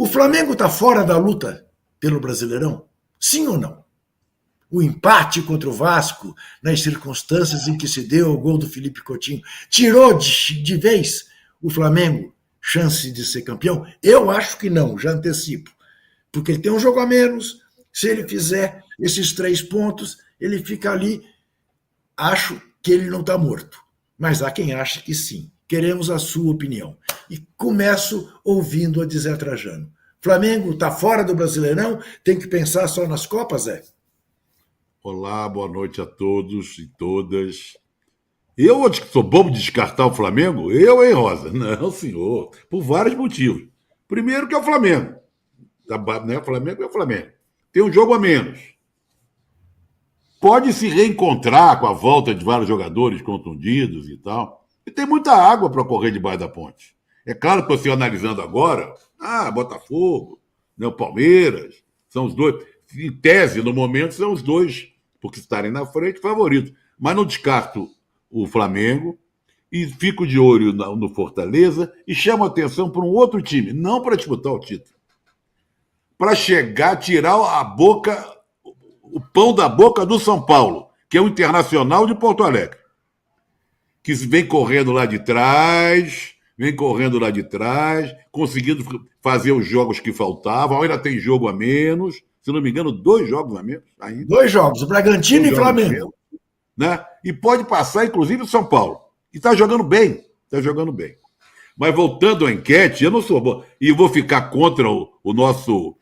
O Flamengo está fora da luta pelo Brasileirão? Sim ou não? O empate contra o Vasco, nas circunstâncias em que se deu o gol do Felipe Coutinho, tirou de vez o Flamengo chance de ser campeão? Eu acho que não, já antecipo. Porque ele tem um jogo a menos, se ele fizer esses 3 pontos, ele fica ali. Acho que ele não está morto, mas há quem ache que sim. Queremos a sua opinião. E começo ouvindo a dizer Trajano. Flamengo está fora do Brasileirão, tem que pensar só nas Copas, Zé? Olá, boa noite a todos e todas. Eu sou bobo de descartar o Flamengo? Eu, hein, Rosa? Não, senhor. Por vários motivos. Primeiro que é o Flamengo. Né? O Flamengo é o Flamengo. Tem um jogo a menos. Pode se reencontrar com a volta de vários jogadores contundidos e tal. E tem muita água para correr debaixo da ponte. É claro que você analisando agora, Botafogo, né, o Palmeiras, são os dois. Em tese, no momento, são os dois, porque estarem na frente, favoritos. Mas não descarto o Flamengo e fico de olho no Fortaleza e chamo a atenção para um outro time, não para disputar o título, para chegar, tirar o pão da boca do São Paulo, que é o Internacional de Porto Alegre, que vem correndo lá de trás, conseguindo fazer os jogos que faltavam, ainda tem jogo a menos, se não me engano, 2 jogos a menos ainda. 2 jogos, o Bragantino e Flamengo. Né? E pode passar, inclusive, o São Paulo. E está jogando bem, Mas voltando à enquete, eu não sou bom. E vou ficar contra o nosso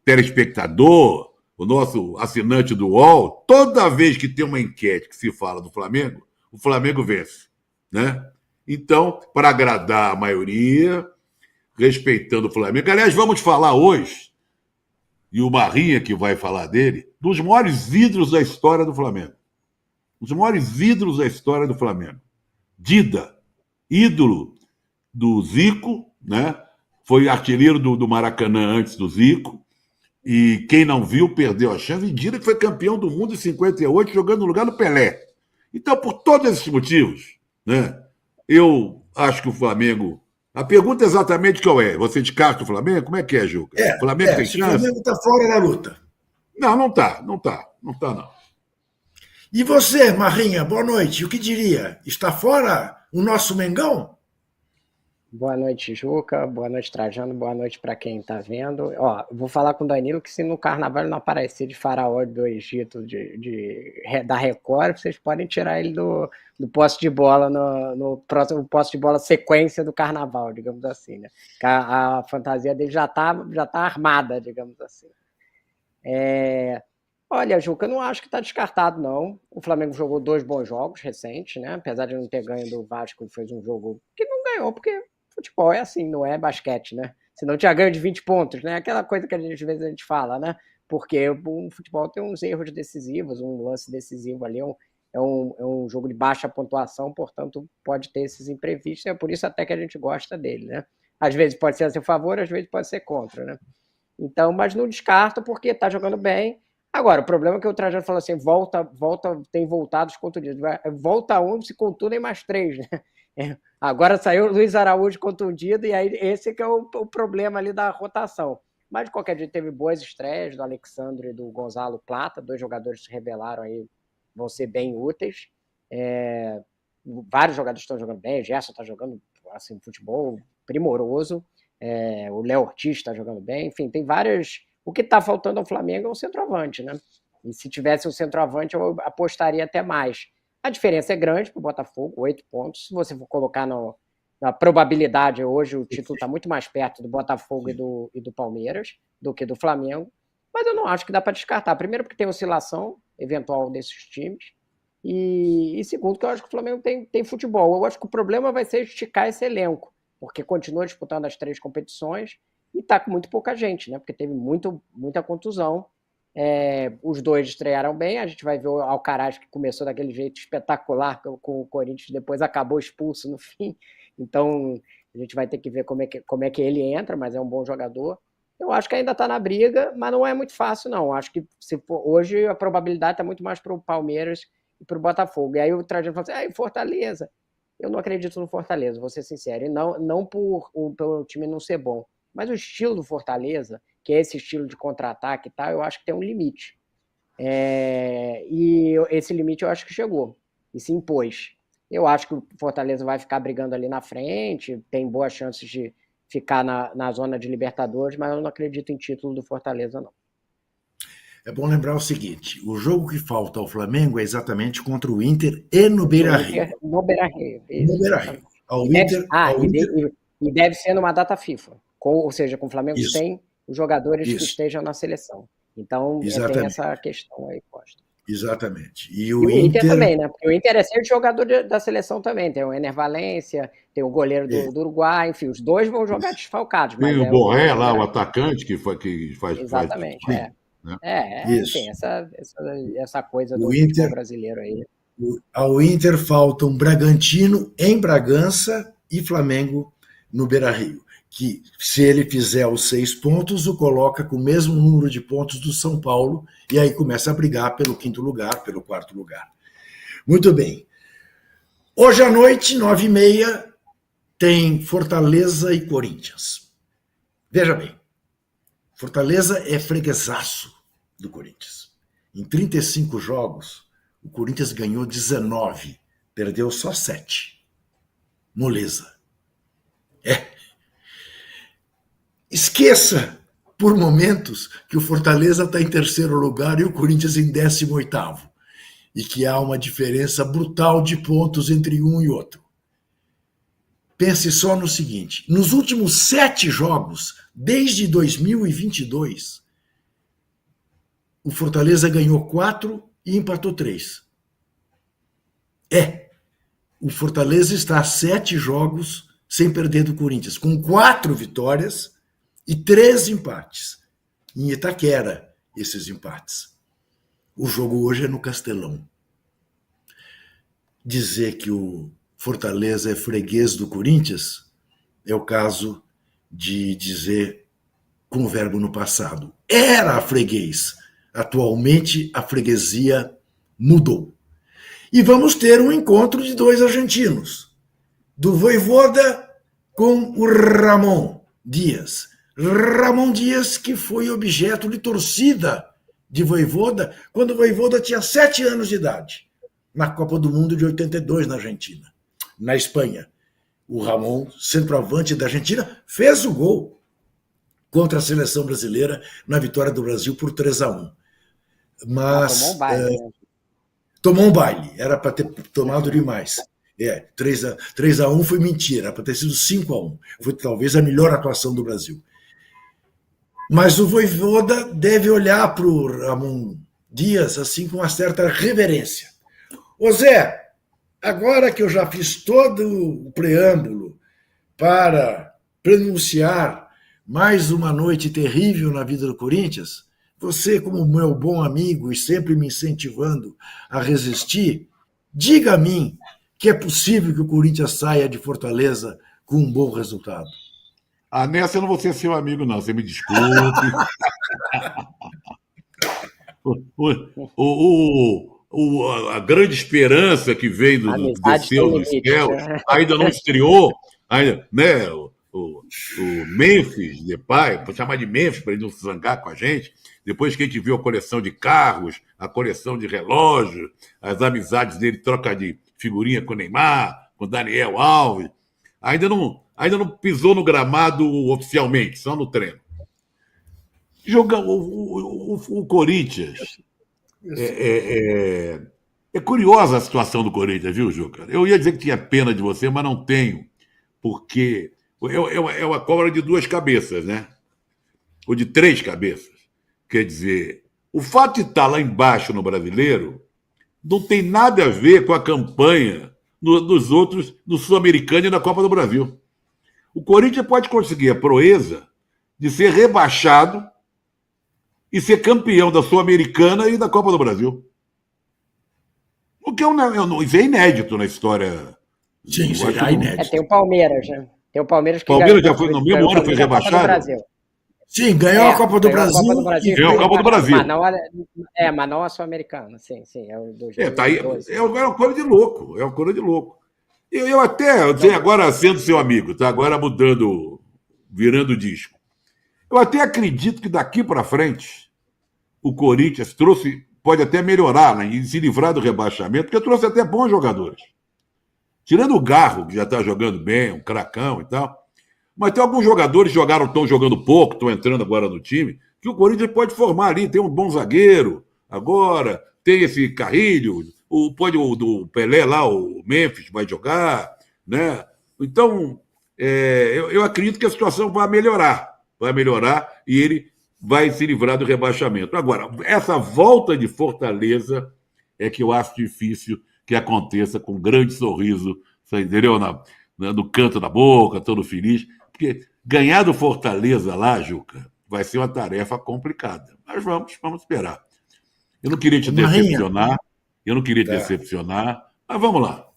telespectador, o nosso assinante do UOL. Toda vez que tem uma enquete que se fala do Flamengo, o Flamengo vence. Né? Então, para agradar a maioria, respeitando o Flamengo. Aliás, vamos falar hoje, e o Marrinha que vai falar dele, dos maiores ídolos da história do Flamengo. Os maiores ídolos da história do Flamengo. Dida, ídolo do Zico, né? Foi artilheiro do Maracanã antes do Zico, e quem não viu perdeu a chance. E Dida que foi campeão do mundo em 58, jogando no lugar do Pelé. Então, por todos esses motivos, né? Eu acho que o Flamengo... A pergunta é exatamente qual é? Você descarta o Flamengo? Como é que é, Juca? O Flamengo tem chance? O Flamengo está fora da luta. Não está. E você, Marrinha, boa noite. O que diria? Está fora o nosso Mengão? Boa noite, Juca. Boa noite, Trajano. Boa noite para quem está vendo. Ó, vou falar com o Danilo que se no carnaval não aparecer de faraó do Egito da Record, vocês podem tirar ele do posse de bola no próximo posse de bola sequência do carnaval, digamos assim, né? A fantasia dele já tá armada, digamos assim. Olha, Juca, eu não acho que está descartado, não. O Flamengo jogou 2 bons jogos recentes, né? Apesar de não ter ganho do Vasco, fez um jogo que não ganhou, porque futebol é assim, não é basquete, né? Se não tinha ganho de 20 pontos, né? Aquela coisa que às vezes a gente fala, né? Porque o futebol tem uns erros decisivos, um lance decisivo ali, é um jogo de baixa pontuação, portanto pode ter esses imprevistos, é por isso até que a gente gosta dele, né? Às vezes pode ser a seu favor, às vezes pode ser contra, né? Então, mas não descarta porque tá jogando bem. Agora, o problema é que o Trajano falou assim, tem voltado os contundidos. Volta um, se contundem mais 3, né? Agora saiu o Luiz Araújo contundido, e aí esse que é o problema ali da rotação. Mas, de qualquer jeito, teve boas estreias do Alexandre e do Gonzalo Plata, 2 jogadores que se revelaram aí, vão ser bem úteis. Vários jogadores estão jogando bem, o Gerson está jogando assim, futebol primoroso, o Léo Ortiz está jogando bem, enfim, tem várias... O que está faltando ao Flamengo é um centroavante, né? E se tivesse um centroavante, eu apostaria até mais. A diferença é grande para o Botafogo, 8 pontos. Se você for colocar na probabilidade, hoje o título está muito mais perto do Botafogo e do Palmeiras do que do Flamengo. Mas eu não acho que dá para descartar. Primeiro, porque tem oscilação eventual desses times. E segundo, que eu acho que o Flamengo tem futebol. Eu acho que o problema vai ser esticar esse elenco, porque continua disputando as 3 competições e está com muito pouca gente, né? Porque teve muita contusão. Os 2 estrearam bem, a gente vai ver o Alcaraz, que começou daquele jeito espetacular com o Corinthians, depois acabou expulso no fim, então a gente vai ter que ver como é que ele entra, mas é um bom jogador. Eu acho que ainda está na briga, mas não é muito fácil, não. Acho que hoje a probabilidade está muito mais para o Palmeiras e para o Botafogo. E aí o Trajano fala assim, Fortaleza. Eu não acredito no Fortaleza, vou ser sincero, e não pelo time não ser bom. Mas o estilo do Fortaleza, que é esse estilo de contra-ataque e tal, eu acho que tem um limite. E esse limite eu acho que chegou e se impôs. Eu acho que o Fortaleza vai ficar brigando ali na frente, tem boas chances de ficar na zona de Libertadores, mas eu não acredito em título do Fortaleza, não. É bom lembrar o seguinte: o jogo que falta ao Flamengo é exatamente contra o Inter e no Beira-Rio. No Beira-Rio. No Beira-Rio. E deve ser numa data FIFA, ou seja, com o Flamengo Isso. sem os jogadores que estejam na seleção. Então, tem essa questão aí posta. Exatamente. E o Inter também, né? Porque o Inter é sempre jogador da seleção também. Tem o Ener Valencia, tem o goleiro do Uruguai, enfim, os dois vão jogar desfalcados. Tem o Borré lá, o atacante, que faz. Exatamente, né? Enfim, essa coisa do Inter, futebol brasileiro aí. Ao Inter faltam Bragantino em Bragança e Flamengo no Beira-Rio, que, se ele fizer os 6 pontos, o coloca com o mesmo número de pontos do São Paulo, e aí começa a brigar pelo 5º lugar, pelo 4º lugar. Muito bem. Hoje à noite, 9h30, tem Fortaleza e Corinthians. Veja bem, Fortaleza é freguesaço do Corinthians. Em 35 jogos, o Corinthians ganhou 19, perdeu só 7. Moleza. Esqueça, por momentos, que o Fortaleza está em 3º lugar e o Corinthians em 18º. E que há uma diferença brutal de pontos entre um e outro. Pense só no seguinte: nos últimos 7 jogos, desde 2022, o Fortaleza ganhou 4 e empatou 3. O Fortaleza está a 7 jogos sem perder do Corinthians, com 4 vitórias e 3 empates. Em Itaquera, esses empates. O jogo hoje é no Castelão. Dizer que o Fortaleza é freguês do Corinthians é o caso de dizer com o verbo no passado. Era freguês. Atualmente, a freguesia mudou. E vamos ter um encontro de 2 argentinos. Do Vojvoda com o Ramon Dias. Ramon Dias, que foi objeto de torcida de Vojvoda quando o Vojvoda tinha 7 anos de idade, na Copa do Mundo de 82, na Argentina. Na Espanha, o Ramon, centroavante da Argentina, fez o gol contra a seleção brasileira na vitória do Brasil por 3-1. Mas tomou um baile, né? Tomou um baile, era para ter tomado demais. 3-1 foi mentira, era para ter sido 5-1. Foi talvez a melhor atuação do Brasil. Mas o Vojvoda deve olhar para o Ramon Dias assim com uma certa reverência. Ô Zé, agora que eu já fiz todo o preâmbulo para pronunciar mais uma noite terrível na vida do Corinthians, você, como meu bom amigo e sempre me incentivando a resistir, diga a mim que é possível que o Corinthians saia de Fortaleza com um bom resultado. Nessa eu não vou ser seu amigo, não. Você me desculpe. A grande esperança que veio do desceu dos céus ainda não estreou. Ainda, né? O Memphis Depay, vou chamar de Memphis para ele não se zangar com a gente. Depois que a gente viu a coleção de carros, a coleção de relógios, as amizades dele, troca de figurinha com o Neymar, com o Daniel Alves, ainda não pisou no gramado oficialmente, só no treino. O Corinthians. É curiosa a situação do Corinthians, viu, Juca? Eu ia dizer que tinha pena de você, mas não tenho, porque é uma cobra de 2 cabeças, né? Ou de 3 cabeças. Quer dizer, o fato de estar lá embaixo no Brasileiro não tem nada a ver com a campanha dos outros, do Sul-Americano e da Copa do Brasil. O Corinthians pode conseguir a proeza de ser rebaixado e ser campeão da Sul-Americana e da Copa do Brasil. O que isso é inédito na história. Sim, é inédito. Tem o Palmeiras, né? Tem o Palmeiras que Palmeiras já foi no mesmo ano, foi rebaixado? Sim, ganhou a Copa do Brasil. Ganhou a Copa do Brasil. Mas não a Sul-Americana, sim. É o do tá aí, é uma coisa de louco. É uma coisa de louco. Eu até, agora sendo seu amigo, tá? Agora virando o disco. Eu até acredito que daqui para frente o Corinthians pode até melhorar, né, e se livrar do rebaixamento, porque trouxe até bons jogadores. Tirando o Garro, que já está jogando bem, um cracão e tal. Mas tem alguns jogadores que estão jogando pouco, estão entrando agora no time, que o Corinthians pode formar ali. Tem um bom zagueiro agora, tem esse Carrilho, o do Pelé lá, o Memphis vai jogar, né? Então, eu acredito que a situação vai melhorar e ele vai se livrar do rebaixamento. Agora, essa volta de Fortaleza é que eu acho difícil que aconteça com um grande sorriso, você entendeu? No canto da boca, todo feliz. Porque ganhar do Fortaleza lá, Juca, vai ser uma tarefa complicada. Mas vamos esperar. Eu não queria te Marrinha, decepcionar, mas vamos lá.